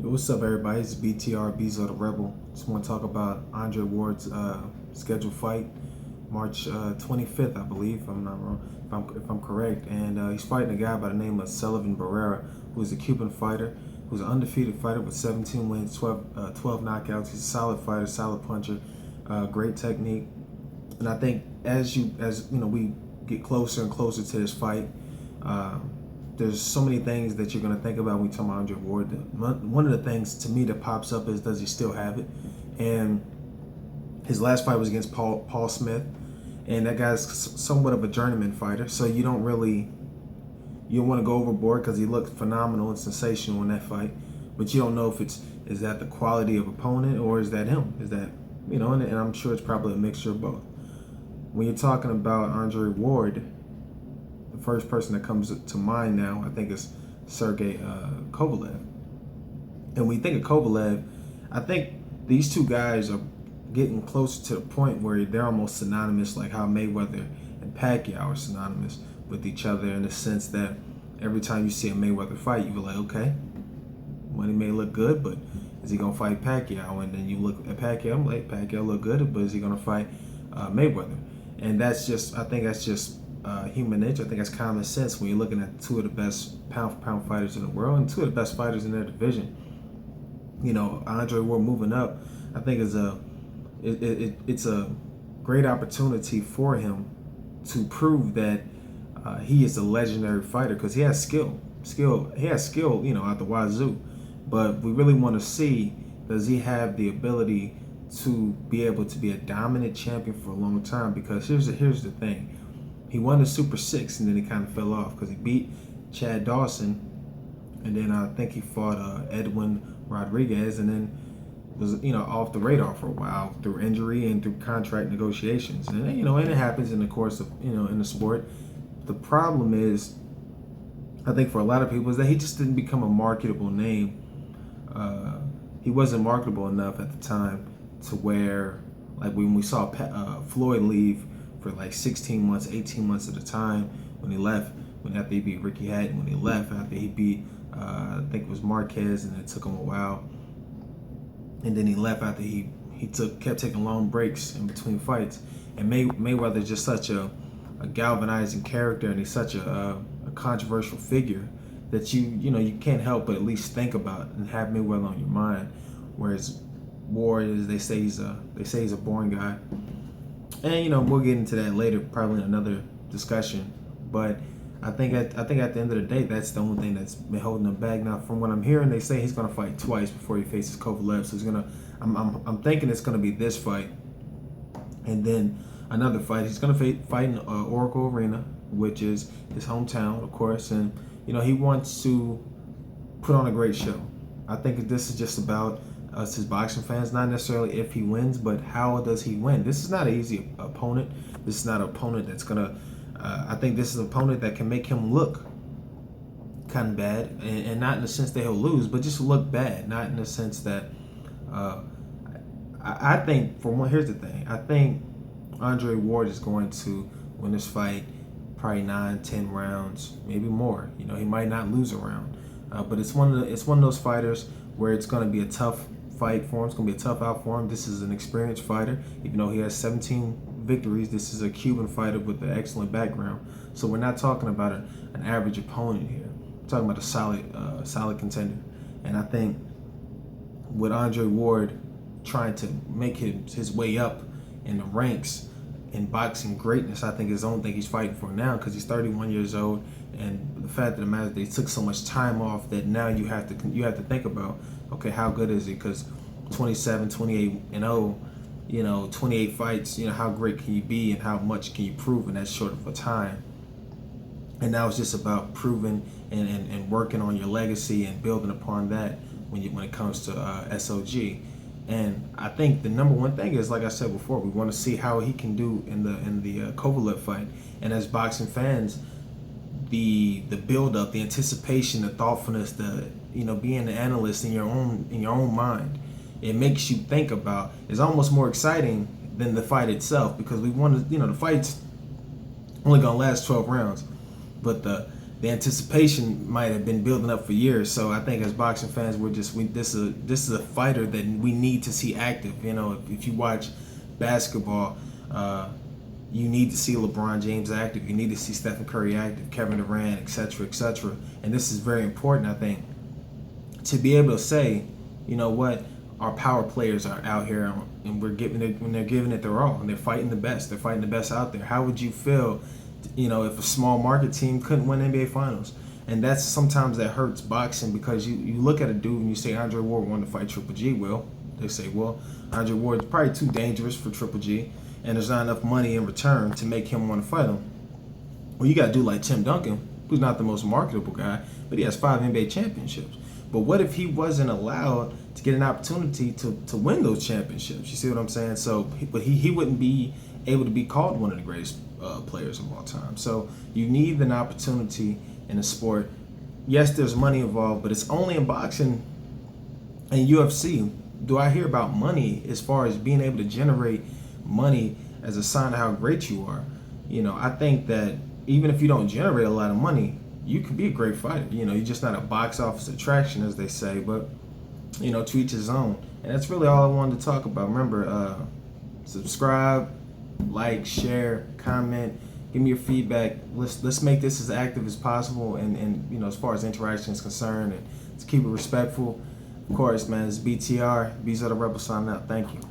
What's up, everybody? It's BTR, Bezo the Rebel. Just want to talk about Andre Ward's scheduled fight, March 25th, I believe, if I'm not wrong, if I'm correct. And he's fighting a guy by the name of Sullivan Barrera, who's a Cuban fighter, who's an undefeated fighter with 17 wins, 12 knockouts. He's a solid fighter, solid puncher, great technique. And I think as we get closer and closer to this fight, there's so many things that you're going to think about when you talk about Andre Ward. One of the things to me that pops up is, does he still have it? And his last fight was against Paul Smith, and that guy's somewhat of a journeyman fighter, so you don't want to go overboard because he looked phenomenal and sensational in that fight, but you don't know if is that the quality of opponent or is that him? Is that, and I'm sure it's probably a mixture of both. When you're talking about Andre Ward, the first person that comes to mind now, I think, is Sergey Kovalev. And when you think of Kovalev, I think these two guys are getting closer to the point where they're almost synonymous, like how Mayweather and Pacquiao are synonymous with each other, in the sense that every time you see a Mayweather fight, you're like, okay, money may look good, but is he gonna fight Pacquiao? And then you look at Pacquiao, I'm like, Pacquiao look good, but is he gonna fight Mayweather? And I think that's just human nature. I think that's common sense when you're looking at two of the best pound-for-pound fighters in the world and two of the best fighters in their division. Andre Ward moving up, I think it's a great opportunity for him to prove that he is a legendary fighter, because he has skill. He has skill, out the wazoo. But we really want to see, does he have the ability to be able to be a dominant champion for a long time? Because here's the thing. He won the Super 6 and then he kind of fell off because he beat Chad Dawson, and then I think he fought Edwin Rodriguez, and then was off the radar for a while through injury and through contract negotiations. And and it happens in the course of in the sport. The problem is, I think for a lot of people, is that he just didn't become a marketable name. He wasn't marketable enough at the time to where, like when we saw Floyd leave for like 16 months, 18 months at a time, when he left, after he beat Ricky Hatton, when he left after he beat I think it was Marquez, and it took him a while, and then he left after he kept taking long breaks in between fights. And Mayweather's just such a galvanizing character, and he's such a controversial figure that you can't help but at least think about and have Mayweather on your mind. Whereas Ward is, they say he's a boring guy. And we'll get into that later, probably in another discussion. But I think at the end of the day, that's the only thing that's been holding him back. Now, from what I'm hearing, they say he's gonna fight twice before he faces Kovalev. So I'm thinking it's gonna be this fight, and then another fight. He's gonna fight in Oracle Arena, which is his hometown, of course, and he wants to put on a great show. I think this is just about us as boxing fans, not necessarily if he wins, but how does he win. This is not an easy opponent. This is not an opponent that's gonna, I think this is an opponent that can make him look kind of bad, and not in the sense that he'll lose, but just look bad, not in the sense that, I think, for one, here's the thing. I think Andre Ward is going to win this fight probably 9-10 rounds, maybe more. He might not lose a round, but it's one of those fighters where it's going to be a tough fight for him. It's going to be a tough out for him. This is an experienced fighter. Even though he has 17 victories, this is a Cuban fighter with an excellent background. So we're not talking about an average opponent here. We're talking about a solid contender. And I think with Andre Ward trying to make his way up in the ranks in boxing greatness, I think is the only thing he's fighting for now, because he's 31 years old. And the fact of the matter is that he took so much time off that now you have to think about, okay, how good is he? Because 27, 28-0, 28 fights, how great can you be, and how much can you prove in that short of a time? And now it's just about proving and working on your legacy and building upon that when it comes to SOG. And I think the number one thing is, like I said before, we want to see how he can do in the Kovalev fight. And as boxing fans, the build up, the anticipation, the thoughtfulness, being an analyst in your own mind, it makes you think about, is almost more exciting than the fight itself, because we want to, the fight's only gonna last 12 rounds, but the the anticipation might have been building up for years. So I think as boxing fans, this is a fighter that we need to see active. You know, if you watch basketball, you need to see LeBron James active. You need to see Stephen Curry active, Kevin Durant, etc., etc. And this is very important, I think, to be able to say, you know what, our power players are out here and we're giving it when they're giving it their all and they're fighting the best. They're fighting the best out there. How would you feel, you know, if a small market team couldn't win NBA Finals? And that's sometimes that hurts boxing because you look at a dude and you say Andre Ward wanted to fight Triple G. Well, they say, well, Andre Ward's probably too dangerous for Triple G, and there's not enough money in return to make him want to fight him. Well, you got to do like Tim Duncan, who's not the most marketable guy, but he has 5 NBA championships. But what if he wasn't allowed to get an opportunity to win those championships? You see what I'm saying? So, but he wouldn't be able to be called one of the greatest players of all time. So you need an opportunity in a sport. Yes, there's money involved, but it's only in boxing and UFC do I hear about money as far as being able to generate money as a sign of how great you are. You know, I think that even if you don't generate a lot of money, you could be a great fighter. You know, you're just not a box office attraction, as they say, but, you know, to each his own. And that's really all I wanted to talk about. Remember, subscribe, like, share, comment, give me your feedback. Let's make this as active as possible, and you know, as far as interaction is concerned, and to keep it respectful. Of course, man, it's BTR, B's of the Rebel signing out. Thank you.